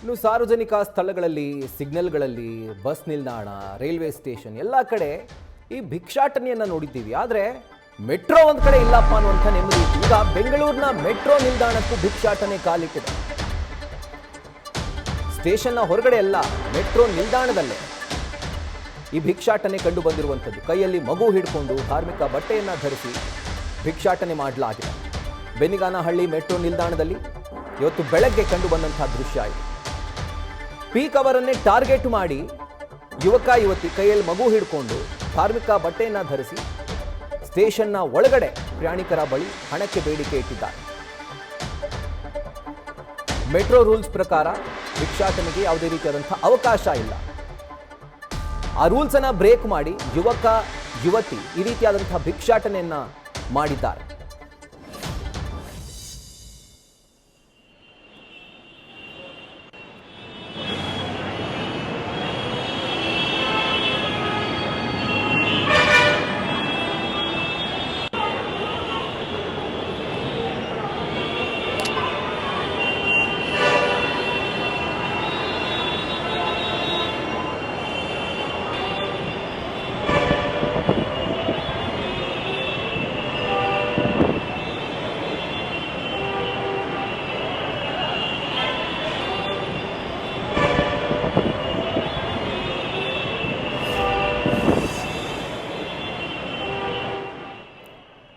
ಇನ್ನು ಸಾರ್ವಜನಿಕ ಸ್ಥಳಗಳಲ್ಲಿ, ಸಿಗ್ನಲ್ಗಳಲ್ಲಿ, ಬಸ್ ನಿಲ್ದಾಣ, ರೈಲ್ವೆ ಸ್ಟೇಷನ್ ಎಲ್ಲ ಕಡೆ ಈ ಭಿಕ್ಷಾಟನೆಯನ್ನು ನೋಡಿದ್ದೀವಿ. ಆದರೆ ಮೆಟ್ರೋ ಒಂದು ಕಡೆ ಇಲ್ಲಪ್ಪ ಅನ್ನುವಂಥ ನೆಮ್ಮದಿ ಇತ್ತು. ಈಗ ಬೆಂಗಳೂರಿನ ಮೆಟ್ರೋ ನಿಲ್ದಾಣಕ್ಕೂ ಭಿಕ್ಷಾಟನೆ ಕಾಲಿಟ್ಟಿದೆ. ಸ್ಟೇಷನ್ನ ಹೊರಗಡೆ ಅಲ್ಲ, ಮೆಟ್ರೋ ನಿಲ್ದಾಣದಲ್ಲೇ ಈ ಭಿಕ್ಷಾಟನೆ ಕಂಡು ಬಂದಿರುವಂಥದ್ದು. ಕೈಯಲ್ಲಿ ಮಗು ಹಿಡ್ಕೊಂಡು ಧಾರ್ಮಿಕ ಬಟ್ಟೆಯನ್ನು ಧರಿಸಿ ಭಿಕ್ಷಾಟನೆ ಮಾಡಲಾಗಿದೆ. ಬೆನ್ನಿಗಾನಹಳ್ಳಿ ಮೆಟ್ರೋ ನಿಲ್ದಾಣದಲ್ಲಿ ಇವತ್ತು ಬೆಳಗ್ಗೆ ಕಂಡು ಬಂದಂತಹ ದೃಶ್ಯ ಇದು. ಪೀಕ್ ಅವರನ್ನೇ ಟಾರ್ಗೆಟ್ ಮಾಡಿ ಯುವಕ ಯುವತಿ ಕೈಯಲ್ಲಿ ಮಗು ಹಿಡ್ಕೊಂಡು ಧಾರ್ಮಿಕ ಬಟ್ಟೆಯನ್ನು ಧರಿಸಿ ಸ್ಟೇಷನ್ನ ಒಳಗಡೆ ಪ್ರಯಾಣಿಕರ ಬಳಿ ಹಣಕ್ಕೆ ಬೇಡಿಕೆ ಇಟ್ಟಿದ್ದಾರೆ. ಮೆಟ್ರೋ ರೂಲ್ಸ್ ಪ್ರಕಾರ ಭಿಕ್ಷಾಟನೆಗೆ ಯಾವುದೇ ರೀತಿಯಾದಂತಹ ಅವಕಾಶ ಇಲ್ಲ. ಆ ರೂಲ್ಸ್ ಅನ್ನ ಬ್ರೇಕ್ ಮಾಡಿ ಯುವಕ ಯುವತಿ ಈ ರೀತಿಯಾದಂತಹ ಭಿಕ್ಷಾಟನೆಯನ್ನ ಮಾಡಿದ್ದಾರೆ.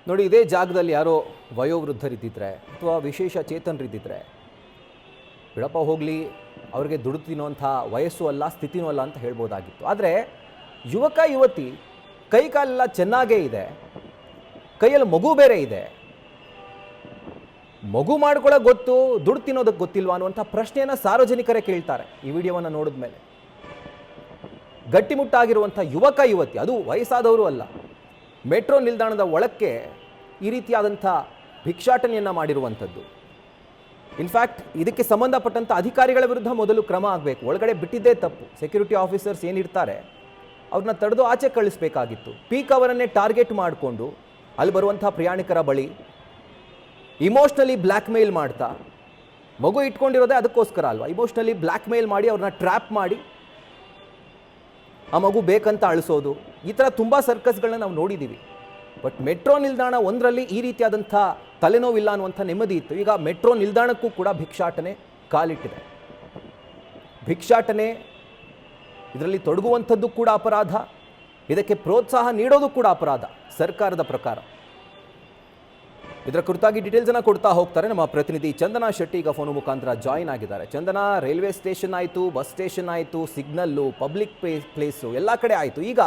ನೋಡಿ, ಇದೇ ಜಾಗದಲ್ಲಿ ಯಾರೋ ವಯೋವೃದ್ಧರಿದ್ದಿದ್ರೆ ಅಥವಾ ವಿಶೇಷ ಚೇತನರಿದ್ದಿದ್ರೆ ಬಿಡಪ್ಪ ಹೋಗಲಿ, ಅವ್ರಿಗೆ ದುಡ್ಡು ತಿನ್ನೋಂಥ ವಯಸ್ಸು ಅಲ್ಲ, ಸ್ಥಿತಿನೂ ಅಲ್ಲ ಅಂತ ಹೇಳ್ಬೋದಾಗಿತ್ತು. ಆದರೆ ಯುವಕ ಯುವತಿ ಕೈ ಕಾಲೆಲ್ಲ ಚೆನ್ನಾಗೇ ಇದೆ, ಕೈಯಲ್ಲಿ ಮಗು ಬೇರೆ ಇದೆ, ಮಗು ಮಾಡ್ಕೊಳ್ಳೋಕೆ ಗೊತ್ತು, ದುಡ್ಡು ತಿನ್ನೋದಕ್ಕೆ ಗೊತ್ತಿಲ್ವಾ ಅನ್ನುವಂಥ ಪ್ರಶ್ನೆಯನ್ನು ಸಾರ್ವಜನಿಕರೇ ಕೇಳ್ತಾರೆ ಈ ವಿಡಿಯೋವನ್ನು ನೋಡಿದ ಮೇಲೆ. ಗಟ್ಟಿಮುಟ್ಟಾಗಿರುವಂಥ ಯುವಕ ಯುವತಿ, ಅದು ವಯಸ್ಸಾದವರು ಅಲ್ಲ, ಮೆಟ್ರೋ ನಿಲ್ದಾಣದ ಒಳಕ್ಕೆ ಈ ರೀತಿಯಾದಂಥ ಭಿಕ್ಷಾಟನೆಯನ್ನು ಮಾಡಿರುವಂಥದ್ದು. ಇನ್ಫ್ಯಾಕ್ಟ್ ಇದಕ್ಕೆ ಸಂಬಂಧಪಟ್ಟಂಥ ಅಧಿಕಾರಿಗಳ ವಿರುದ್ಧ ಮೊದಲು ಕ್ರಮ ಆಗಬೇಕು. ಒಳಗಡೆ ಬಿಟ್ಟಿದ್ದೇ ತಪ್ಪು. ಸೆಕ್ಯೂರಿಟಿ ಆಫೀಸರ್ಸ್ ಏನಿರ್ತಾರೆ ಅವ್ರನ್ನ ತಡೆದು ಆಚೆ ಕಳಿಸ್ಬೇಕಾಗಿತ್ತು. ಪೀಕ್ ಅವರನ್ನೇ ಟಾರ್ಗೆಟ್ ಮಾಡಿಕೊಂಡು ಅಲ್ಲಿ ಬರುವಂಥ ಪ್ರಯಾಣಿಕರ ಬಳಿ ಇಮೋಷ್ನಲಿ ಬ್ಲ್ಯಾಕ್ ಮೇಲ್ ಮಾಡ್ತಾ, ಮಗು ಇಟ್ಕೊಂಡಿರೋದೇ ಅದಕ್ಕೋಸ್ಕರ ಅಲ್ವಾ, ಇಮೋಷ್ನಲಿ ಬ್ಲ್ಯಾಕ್ ಮೇಲ್ ಮಾಡಿ ಅವ್ರನ್ನ ಟ್ರ್ಯಾಪ್ ಮಾಡಿ ಆ ಮಗು ಬೇಕಂತ ಅಳಿಸೋದು, ಈ ಥರ ತುಂಬ ಸರ್ಕಸ್ಗಳನ್ನ ನಾವು ನೋಡಿದ್ದೀವಿ. ಬಟ್ ಮೆಟ್ರೋ ನಿಲ್ದಾಣ ಒಂದರಲ್ಲಿ ಈ ರೀತಿಯಾದಂಥ ತಲೆನೋವಿಲ್ಲ ಅನ್ನುವಂಥ ನೆಮ್ಮದಿ ಇತ್ತು. ಈಗ ಮೆಟ್ರೋ ನಿಲ್ದಾಣಕ್ಕೂ ಕೂಡ ಭಿಕ್ಷಾಟನೆ ಕಾಲಿಟ್ಟಿದೆ. ಭಿಕ್ಷಾಟನೆ ಇದರಲ್ಲಿ ತೊಡಗುವಂಥದ್ದು ಕೂಡ ಅಪರಾಧ, ಇದಕ್ಕೆ ಪ್ರೋತ್ಸಾಹ ನೀಡೋದು ಕೂಡ ಅಪರಾಧ ಸರ್ಕಾರದ ಪ್ರಕಾರ. ಇದರ ಕುರಿತಾಗಿ ಡೀಟೇಲ್ಸನ್ನು ಕೊಡ್ತಾ ಹೋಗ್ತಾರೆ ನಮ್ಮ ಪ್ರತಿನಿಧಿ ಚಂದನಾ ಶೆಟ್ಟಿ. ಈಗ ಫೋನ್ ಮುಖಾಂತರ ಜಾಯಿನ್ ಆಗಿದ್ದಾರೆ. ಚಂದನಾ, ರೈಲ್ವೆ ಸ್ಟೇಷನ್ ಆಯಿತು, ಬಸ್ ಸ್ಟೇಷನ್ ಆಯಿತು, ಸಿಗ್ನಲ್ಲು, ಪಬ್ಲಿಕ್ ಪ್ಲೇಸು ಎಲ್ಲ ಕಡೆ ಆಯಿತು. ಈಗ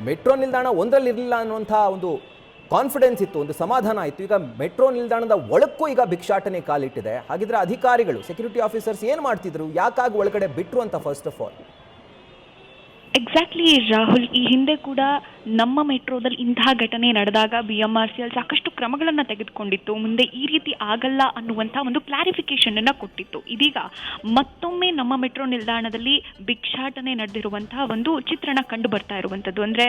ಮೆಟ್ರೋ ನಿಲ್ದಾಣ ಒಂದರಲ್ಲಿ ಇರಲಿಲ್ಲ ಅನ್ನುವಂಥ ಒಂದು ಕಾನ್ಫಿಡೆನ್ಸ್ ಇತ್ತು, ಒಂದು ಸಮಾಧಾನ ಆಯಿತು. ಈಗ ಮೆಟ್ರೋ ನಿಲ್ದಾಣದ ಒಳಕ್ಕೂ ಈಗ ಭಿಕ್ಷಾಟನೆ ಕಾಲಿಟ್ಟಿದೆ. ಹಾಗಿದ್ರೆ ಅಧಿಕಾರಿಗಳು, ಸೆಕ್ಯೂರಿಟಿ ಆಫೀಸರ್ಸ್ ಏನು ಮಾಡ್ತಿದ್ರು, ಯಾಕಾಗಿ ಒಳಗಡೆ ಬಿಟ್ಟರು ಅಂತ first of all? Exactly Rahul, ಈ ಹಿಂದೆ ಕೂಡ ನಮ್ಮ ಮೆಟ್ರೋದಲ್ಲಿ ಇಂತಹ ಘಟನೆ ನಡೆದಾಗ BMRCL ಸಾಕಷ್ಟು ಕ್ರಮಗಳನ್ನು ತೆಗೆದುಕೊಂಡಿತ್ತು. ಮುಂದೆ ಈ ರೀತಿ ಆಗಲ್ಲ ಅನ್ನುವಂಥ ಒಂದು ಕ್ಲಾರಿಫಿಕೇಶನ್ ಅನ್ನು ಕೊಟ್ಟಿತ್ತು. ಇದೀಗ ಮತ್ತೊಮ್ಮೆ ನಮ್ಮ ಮೆಟ್ರೋ ನಿಲ್ದಾಣದಲ್ಲಿ ಭಿಕ್ಷಾಟನೆ ನಡೆದಿರುವಂತಹ ಒಂದು ಚಿತ್ರಣ ಕಂಡು ಬರ್ತಾ ಇರುವಂಥದ್ದು. ಅಂದರೆ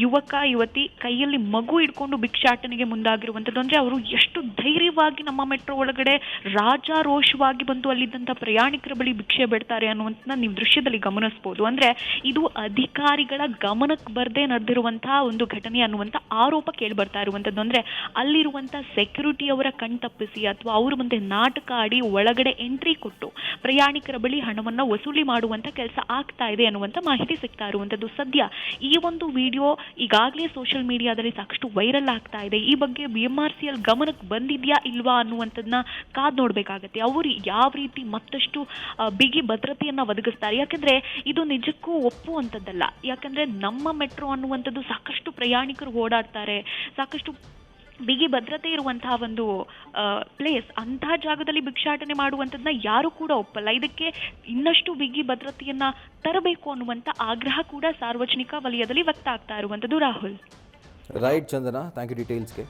ಯುವಕ ಯುವತಿ ಕೈಯಲ್ಲಿ ಮಗು ಇಟ್ಕೊಂಡು ಭಿಕ್ಷಾಟನೆಗೆ ಮುಂದಾಗಿರುವಂಥದ್ದು. ಅಂದರೆ ಅವರು ಎಷ್ಟು ಧೈರ್ಯವಾಗಿ ನಮ್ಮ ಮೆಟ್ರೋ ಒಳಗಡೆ ರಾಜಾರೋಷವಾಗಿ ಬಂದು ಅಲ್ಲಿದ್ದಂಥ ಪ್ರಯಾಣಿಕರ ಬಳಿ ಭಿಕ್ಷೆ ಬಿಡ್ತಾರೆ ಅನ್ನುವಂಥದ್ದನ್ನ ನೀವು ದೃಶ್ಯದಲ್ಲಿ ಗಮನಿಸ್ಬೋದು. ಅಂದರೆ ಇದು ಅಧಿಕಾರಿಗಳ ಗಮನಕ್ಕೆ ಬರದೆ ನಡೆದಿರುವಂತಹ ಒಂದು ಘಟನೆ ಅನ್ನುವಂಥ ಆರೋಪ ಕೇಳಿ ಬರ್ತಾ ಇರುವಂಥದ್ದು. ಅಂದರೆ ಅಲ್ಲಿರುವಂಥ ಸೆಕ್ಯೂರಿಟಿ ಅವರ ಕಣ್ತಪ್ಪಿಸಿ ಅಥವಾ ಅವ್ರ ಮುಂದೆ ನಾಟಕ ಆಡಿ ಒಳಗಡೆ ಎಂಟ್ರಿ ಕೊಟ್ಟು ಪ್ರಯಾಣಿಕರ ಬಳಿ ಹಣವನ್ನು ವಸೂಲಿ ಮಾಡುವಂಥ ಕೆಲಸ ಆಗ್ತಾ ಇದೆ ಅನ್ನುವಂಥ ಮಾಹಿತಿ ಸಿಗ್ತಾ ಇರುವಂಥದ್ದು. ಸದ್ಯ ಈ ಒಂದು ವಿಡಿಯೋ ಈಗಾಗಲೇ ಸೋಷಿಯಲ್ ಮೀಡಿಯಾದಲ್ಲಿ ಸಾಕಷ್ಟು ವೈರಲ್ ಆಗ್ತಾ ಇದೆ. ಈ ಬಗ್ಗೆ BMRCL ಗಮನಕ್ಕೆ ಬಂದಿದೆಯಾ ಇಲ್ವಾ ಅನ್ನುವಂಥದ್ದನ್ನ ಕಾದು ನೋಡಬೇಕಾಗತ್ತೆ. ಅವರು ಯಾವ ರೀತಿ ಮತ್ತಷ್ಟು ಬಿಗಿ ಭದ್ರತೆಯನ್ನು ಒದಗಿಸ್ತಾರೆ. ಯಾಕೆಂದರೆ ಇದು ನಿಜಕ್ಕೂ ಒಪ್ಪುವಂಥದ್ದಲ್ಲ. ಯಾಕಂದರೆ ನಮ್ಮ ಮೆಟ್ರೋ ಅನ್ನುವಂಥದ್ದು ಸಾಕಷ್ಟು ಪ್ರಯಾಣಿಕರು ಓಡಾಡ್ತಾರೆ, ಸಾಕಷ್ಟು ಬಿಗಿ ಭದ್ರತೆ ಇರುವಂತಹ ಒಂದು ಪ್ಲೇಸ್. ಅಂತಹ ಜಾಗದಲ್ಲಿ ಭಿಕ್ಷಾಟನೆ ಮಾಡುವಂಥದ್ದನ್ನ ಯಾರು ಕೂಡ ಒಪ್ಪಲ್ಲ. ಇದಕ್ಕೆ ಇನ್ನಷ್ಟು ಬಿಗಿ ಭದ್ರತೆಯನ್ನ ತರಬೇಕು ಅನ್ನುವಂಥ ಆಗ್ರಹ ಕೂಡ ಸಾರ್ವಜನಿಕ ವಲಯದಲ್ಲಿ ವ್ಯಕ್ತ ಆಗ್ತಾ ಇರುವಂಥದ್ದು. Rahul. Right Chandana, thank you ಡೀಟೇಲ್ಸ್ಗೆ.